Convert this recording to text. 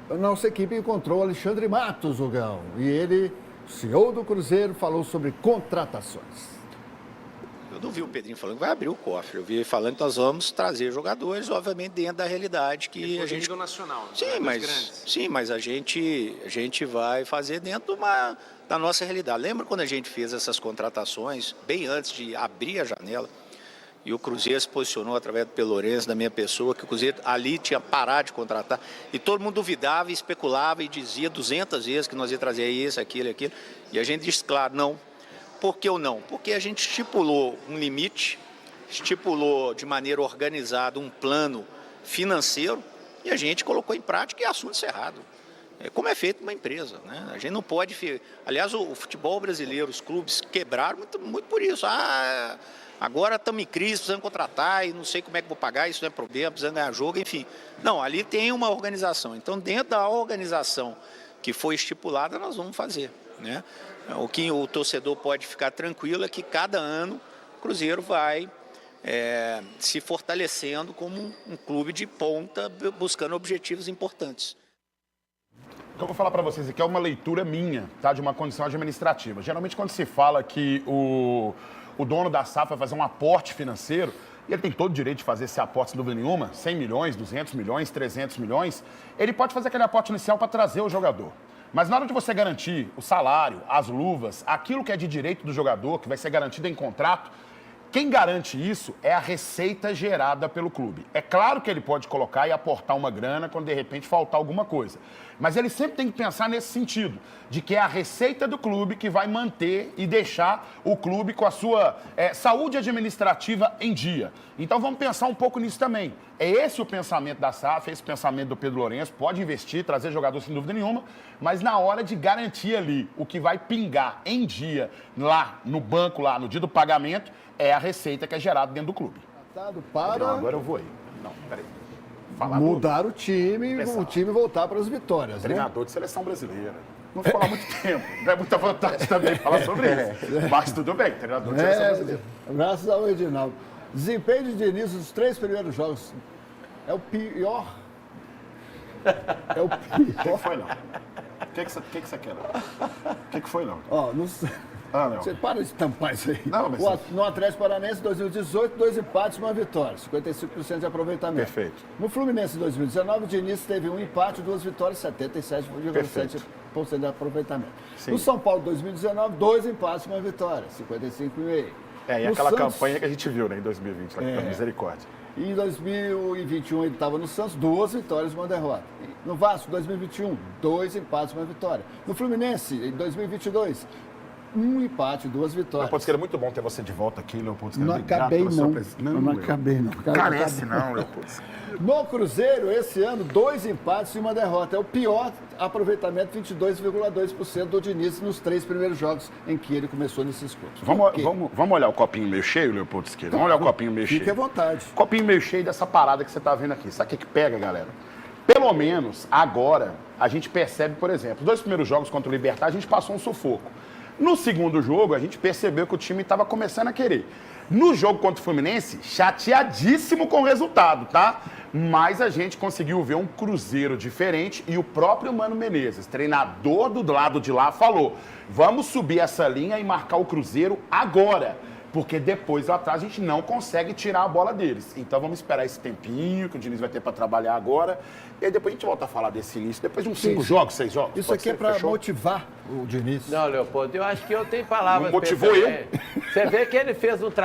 A nossa equipe encontrou Alexandre Matos, o Gão, e ele, CEO do Cruzeiro, falou sobre contratações. Eu não vi o Pedrinho falando que vai abrir o cofre. Eu vi ele falando que nós vamos trazer jogadores, obviamente, dentro da realidade que a gente... nível nacional, Sim, mas a gente vai fazer dentro da nossa realidade. Lembra quando a gente fez essas contratações, bem antes de abrir a janela, e o Cruzeiro se posicionou através do Pelourenço, da minha pessoa, que o Cruzeiro ali tinha parado de contratar, e todo mundo duvidava, especulava e dizia 200 vezes que nós ia trazer isso, aquilo, e a gente disse, claro, não. Por que ou não? Porque a gente estipulou um limite, estipulou de maneira organizada um plano financeiro e a gente colocou em prática e é assunto encerrado. Como é feito uma empresa, né? A gente não pode... Aliás, o futebol brasileiro, os clubes quebraram muito por isso. Agora estamos em crise, precisamos contratar e não sei como é que vou pagar, isso não é problema, precisamos ganhar jogo, enfim. Não, ali tem uma organização. Então, dentro da organização que foi estipulada, nós vamos fazer, né? O que o torcedor pode ficar tranquilo é que cada ano o Cruzeiro vai se fortalecendo como um clube de ponta, buscando objetivos importantes. O que eu vou falar para vocês aqui é uma leitura minha, tá, de uma condição administrativa. Geralmente, quando se fala que o dono da SAF vai fazer um aporte financeiro, e ele tem todo o direito de fazer esse aporte sem dúvida nenhuma, 100 milhões, 200 milhões, 300 milhões, ele pode fazer aquele aporte inicial para trazer o jogador. Mas na hora de você garantir o salário, as luvas, aquilo que é de direito do jogador, que vai ser garantido em contrato, quem garante isso é a receita gerada pelo clube. É claro que ele pode colocar e aportar uma grana quando de repente faltar alguma coisa. Mas ele sempre tem que pensar nesse sentido, de que é a receita do clube que vai manter e deixar o clube com a sua saúde administrativa em dia. Então vamos pensar um pouco nisso também. É esse o pensamento da SAF, esse pensamento do Pedro Lourenço, pode investir, trazer jogador sem dúvida nenhuma, mas na hora de garantir ali o que vai pingar em dia, lá no banco, lá no dia do pagamento, é a receita que é gerada dentro do clube. Para... Não, agora eu vou aí. Não, peraí. Mudar o time voltar para as vitórias. Treinador de seleção brasileira. Não vou falar muito tempo. Não é muita vantagem também falar sobre isso. Mas tudo bem, treinador de seleção brasileira. Graças ao Edinaldo. Desempenho de Diniz nos 3 primeiros jogos é o pior. É o pior. O que foi, não? O que você quer? O que foi, não? Ó, não sei. Não. Você para de tampar isso aí. Não, mas... No Atlético Paranaense, 2018, 2 empates e 1 vitória. 55% de aproveitamento. Perfeito. No Fluminense, 2019, o Diniz teve 1 empate e 2 vitórias, 77,7% de aproveitamento. Sim. No São Paulo, 2019, 2 empates e 1 vitória, 55,5%. E aquela Santos... campanha que a gente viu, né, em 2020, lá, misericórdia. E em 2021 ele estava no Santos, 2 vitórias e 1 derrota. No Vasco, 2021, 2 empates e 1 vitória. No Fluminense, em 2022, 1 empate, 2 vitórias. Leopoldo, é muito bom ter você de volta aqui, Leopoldo. Não acabei, não. Não acabei, não. Carece, não, Leopoldo. No Cruzeiro, esse ano, 2 empates e 1 derrota. É o pior aproveitamento, 22,2% do Diniz nos 3 primeiros jogos em que ele começou nesses clubes. Vamos olhar o copinho meio cheio, Leopoldo Siqueira? Vamos olhar o copinho meio cheio. Fique à vontade. Copinho meio cheio dessa parada que você está vendo aqui. Sabe o que pega, galera? Pelo menos, agora, a gente percebe, por exemplo, os 2 primeiros jogos contra o Libertad, a gente passou um sufoco. No segundo jogo, a gente percebeu que o time estava começando a querer. No jogo contra o Fluminense, chateadíssimo com o resultado, tá? Mas a gente conseguiu ver um Cruzeiro diferente e o próprio Mano Menezes, treinador do lado de lá, falou: vamos subir essa linha e marcar o Cruzeiro agora. Porque depois lá atrás a gente não consegue tirar a bola deles. Então vamos esperar esse tempinho que o Diniz vai ter para trabalhar agora. E aí depois a gente volta a falar desse início. Depois de uns 5 jogos, 6 jogos. Isso aqui é para motivar o Diniz. Não, Leopoldo, eu acho que eu tenho palavras. Não motivou eu? Você vê que ele fez um trabalho.